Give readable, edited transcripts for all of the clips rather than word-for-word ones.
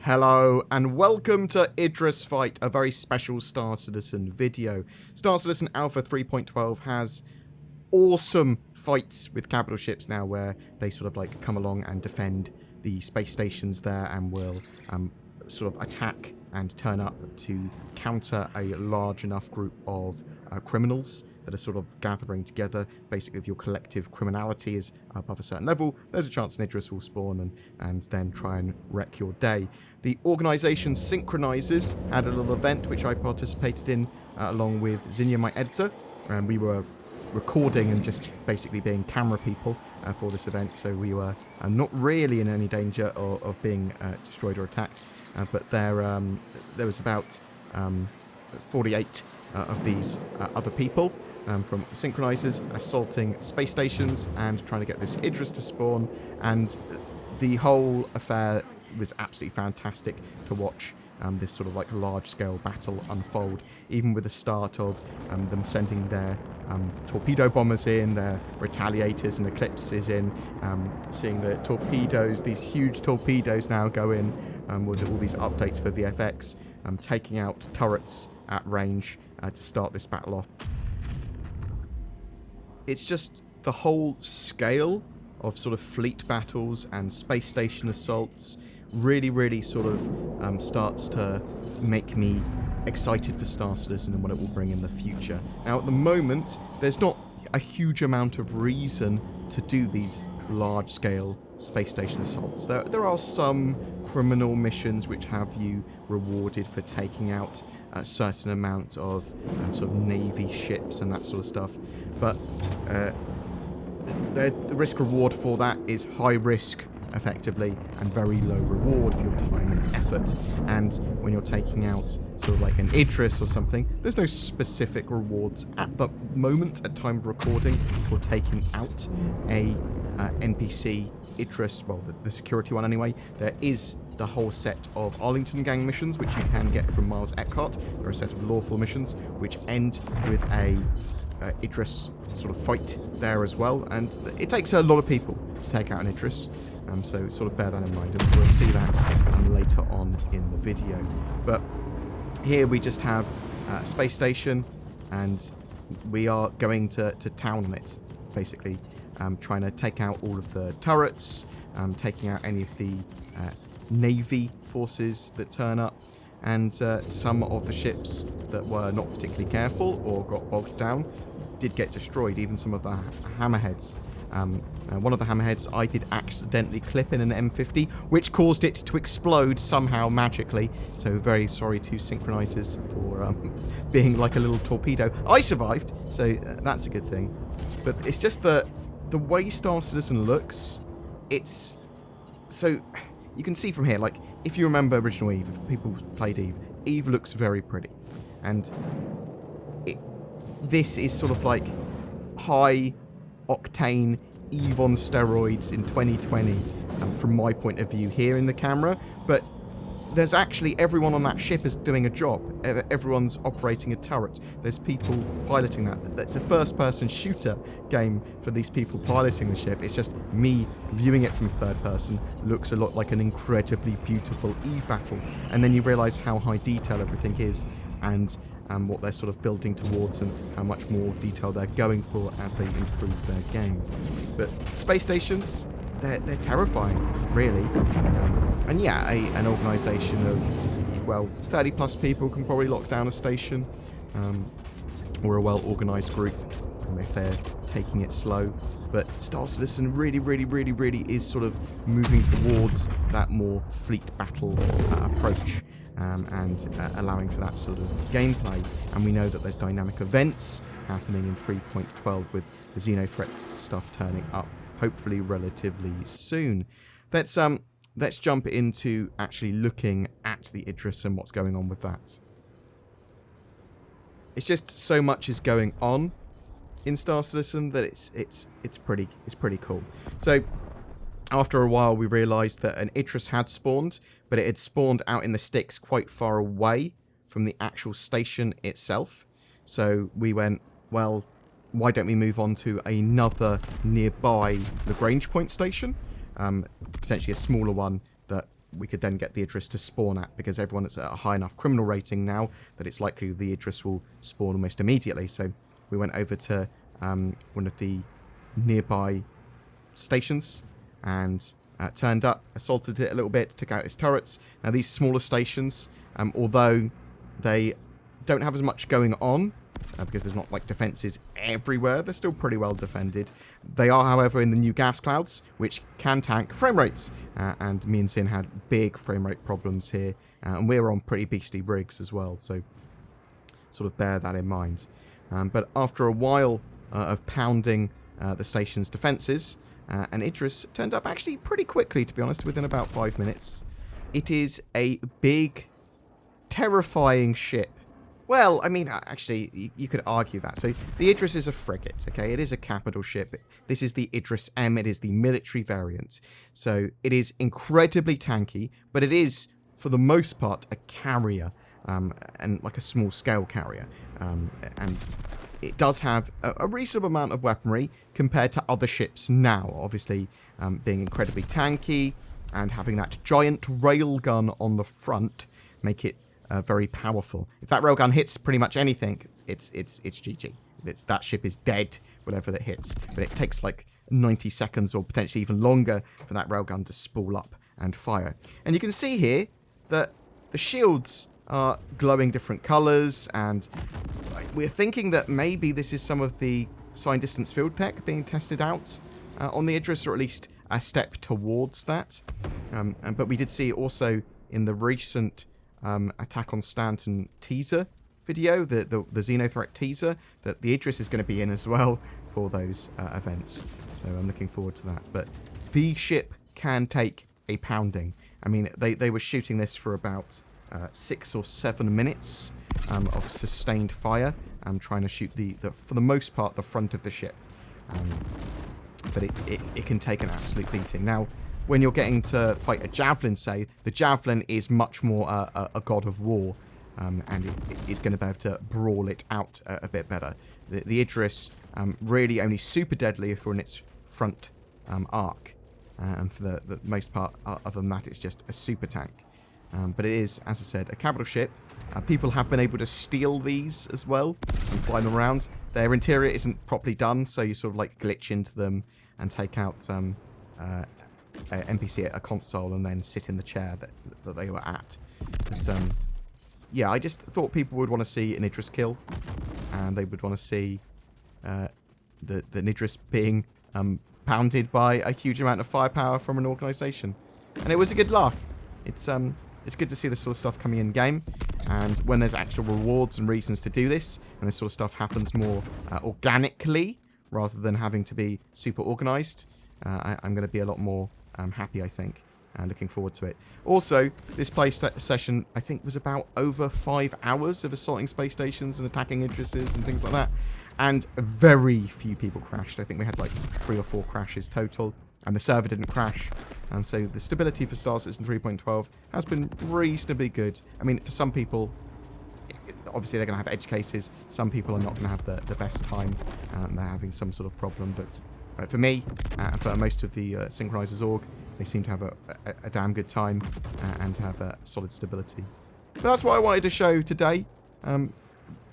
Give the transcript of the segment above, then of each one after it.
Hello and welcome to Idris Fight, a very special Star Citizen video. Star Citizen Alpha 3.12 has awesome fights with capital ships now where they sort of like come along and defend the space stations there and will sort of attack and turn up to counter a large enough group of criminals that are sort of gathering together. Basically, if your collective criminality is above a certain level, there's a chance an Idris will spawn and then try and wreck your day. The organisation Synchronizers had a little event which I participated in along with Zinnia, my editor, and we were recording and just basically being camera people for this event, so we were not really in any danger of being destroyed or attacked, but there was about 48 of these other people from Synchronizers assaulting space stations and trying to get this Idris to spawn, and the whole affair was absolutely fantastic to watch. This sort of like large-scale battle unfold, even with the start of them sending their torpedo bombers in, their retaliators and eclipses in, seeing the torpedoes, these huge torpedoes now go in with all these updates for VFX, taking out turrets at range to start this battle off. It's just the whole scale of sort of fleet battles and space station assaults really sort of starts to make me excited for Star Citizen and what it will bring in the future. Now, at the moment, there's not a huge amount of reason to do these large-scale space station assaults. There are some criminal missions which have you rewarded for taking out a certain amount of sort of Navy ships and that sort of stuff, but the risk-reward for that is high risk, effectively, and very low reward for your time and effort. And when you're taking out sort of like an Idris or something, there's no specific rewards at the moment at time of recording for taking out a NPC Idris, well, the security one anyway. There is the whole set of Arlington Gang missions which you can get from Miles Eckhart. There are a set of lawful missions which end with a Idris sort of fight there as well, and it takes a lot of people to take out an Idris. So sort of bear that in mind, and we'll see that later on in the video. But here we just have a space station, and we are going to town on it, basically, trying to take out all of the turrets, taking out any of the Navy forces that turn up, and some of the ships that were not particularly careful or got bogged down did get destroyed, even some of the hammerheads. One of the hammerheads I did accidentally clip in an M50, which caused it to explode somehow magically. So very sorry to Synchronizers for being like a little torpedo. I survived, so that's a good thing. But it's just the way Star Citizen looks. It's so you can see from here. Like if you remember original Eve, if people played Eve, Eve looks very pretty, and this is sort of like high octane Eve on steroids in 2020 from my point of view here in the camera, but there's actually everyone on that ship is doing a job. Everyone's operating a turret. There's people piloting that. It's a first-person shooter game for these people piloting the ship. It's just me viewing it from third person. Looks a lot like an incredibly beautiful Eve battle, and then you realise how high detail everything is, and what they're sort of building towards and how much more detail they're going for as they improve their game. But space stations, they're terrifying, really. And yeah, an organisation of, well, 30 plus people can probably lock down a station, or a well-organised group if they're taking it slow. But Star Citizen really is sort of moving towards that more fleet battle approach. And allowing for that sort of gameplay. And we know that there's dynamic events happening in 3.12 with the Xenothreat stuff turning up, hopefully relatively soon. Let's jump into actually looking at the Idris and what's going on with that. It's just so much is going on in Star Citizen that it's pretty cool. So after a while, we realised that an Idris had spawned, but it had spawned out in the sticks quite far away from the actual station itself. So we went, well, why don't we move on to another nearby Lagrange Point station? Potentially a smaller one that we could then get the Idris to spawn at, because everyone is at a high enough criminal rating now that it's likely the Idris will spawn almost immediately. So we went over to one of the nearby stations and turned up, assaulted it a little bit, took out its turrets. Now these smaller stations, although they don't have as much going on, because there's not like defences everywhere, they're still pretty well defended. They are, however, in the new gas clouds, which can tank frame rates. And me and Sin had big frame rate problems here, and we were on pretty beastly rigs as well, so sort of bear that in mind. But after a while of pounding the station's defences, and Idris turned up actually pretty quickly, to be honest, within about 5 minutes. It is a big, terrifying ship. Well, I mean, actually, you could argue that. So, the Idris is a frigate, okay? It is a capital ship. This is the Idris M. It is the military variant. So, it is incredibly tanky, but it is, for the most part, a carrier, and like a small-scale carrier. And it does have a reasonable amount of weaponry compared to other ships now. Obviously, being incredibly tanky and having that giant railgun on the front make it very powerful. If that railgun hits pretty much anything, it's GG. That ship is dead whenever it hits. But it takes like 90 seconds or potentially even longer for that railgun to spool up and fire. And you can see here that the shields are glowing different colours, and we're thinking that maybe this is some of the sign distance field tech being tested out on the Idris, or at least a step towards that. But we did see also in the recent Attack on Stanton teaser video, the Xenothreat teaser, that the Idris is going to be in as well for those events. So I'm looking forward to that. But the ship can take a pounding. I mean, they were shooting this for about 6 or 7 minutes of sustained fire, trying to shoot for the most part, the front of the ship. But it can take an absolute beating. Now, when you're getting to fight a javelin, say, the javelin is much more a god of war, and it is going to be able to brawl it out a bit better. The Idris really only super deadly if we're in its front arc, and for the most part, other than that, it's just a super tank. But it is, as I said, a capital ship. People have been able to steal these as well and fly them around. Their interior isn't properly done, so you sort of like glitch into them and take out NPC at a console and then sit in the chair that they were at. But yeah, I just thought people would want to see an Idris kill, and they would want to see the Idris being pounded by a huge amount of firepower from an organisation. And it was a good laugh. It's good to see this sort of stuff coming in game, and when there's actual rewards and reasons to do this, and this sort of stuff happens more organically rather than having to be super organised, I'm going to be a lot more happy, I think, and looking forward to it. Also, this play session, I think, was about over 5 hours of assaulting space stations and attacking Idrises and things like that, and very few people crashed. I think we had like 3 or 4 crashes total, and the server didn't crash. So the stability for Star Citizen 3.12 has been reasonably good. I mean, for some people, obviously they're going to have edge cases. Some people are not going to have the best time, and they're having some sort of problem. But for me, and for most of the Synchronizers org, they seem to have a damn good time and to have a solid stability. But that's what I wanted to show today.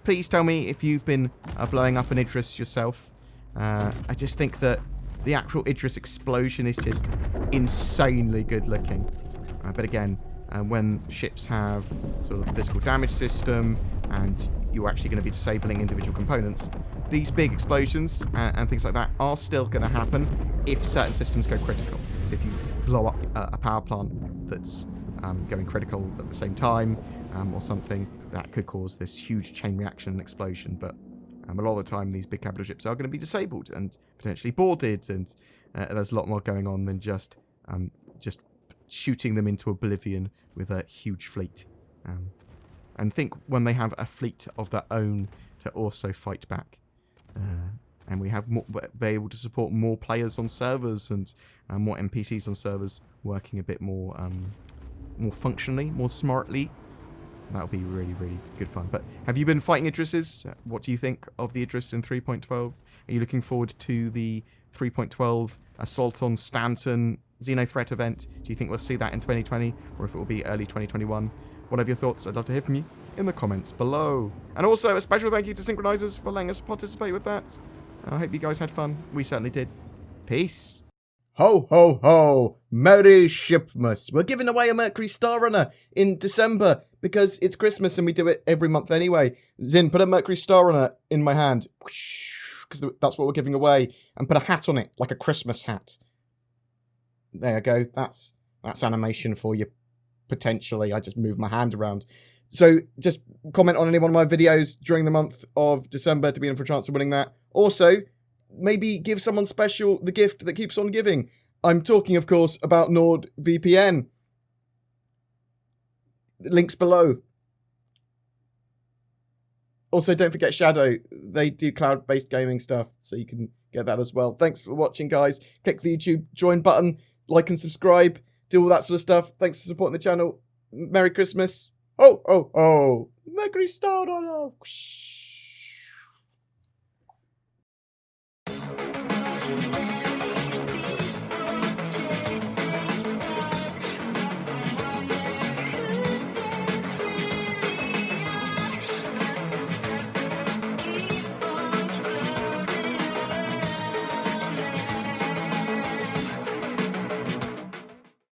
Please tell me if you've been blowing up an Idris yourself. I just think that the actual Idris explosion is just insanely good looking. But again, when ships have sort of a physical damage system and you're actually going to be disabling individual components, these big explosions and things like that are still going to happen if certain systems go critical. So if you blow up a power plant that's going critical at the same time, or something, that could cause this huge chain reaction and explosion. But a lot of the time, these big capital ships are going to be disabled and potentially boarded, and there's a lot more going on than just shooting them into oblivion with a huge fleet. And think when they have a fleet of their own to also fight back, and we have be able to support more players on servers and more NPCs on servers working a bit more functionally, more smartly. That'll be really, really good fun. But have you been fighting Idrises? What do you think of the Idris in 3.12? Are you looking forward to the 3.12 Assault on Stanton Xeno Threat event. Do you think we'll see that in 2020, or if it will be early 2021? Whatever your thoughts, I'd love to hear from you in the comments below. And also, a special thank you to Synchronizers for letting us participate with that. I hope you guys had fun. We certainly did. Peace. Ho, ho, ho. Merry Shipmas. We're giving away a Mercury Star Runner in December because it's Christmas and we do it every month anyway. Zin, put a Mercury Star Runner in my hand, because that's what we're giving away, and put a hat on it, like a Christmas hat. There you go. That's animation for you, potentially. I just moved my hand around. So just comment on any one of my videos during the month of December to be in for a chance of winning that. Also, maybe give someone special the gift that keeps on giving. I'm talking, of course, about NordVPN. Links below. Also, don't forget Shadow. They do cloud-based gaming stuff, so you can get that as well. Thanks for watching, guys. Click the YouTube join button, like and subscribe, do all that sort of stuff. Thanks for supporting the channel. Merry Christmas. Oh, oh, oh. Mercury Star Runner.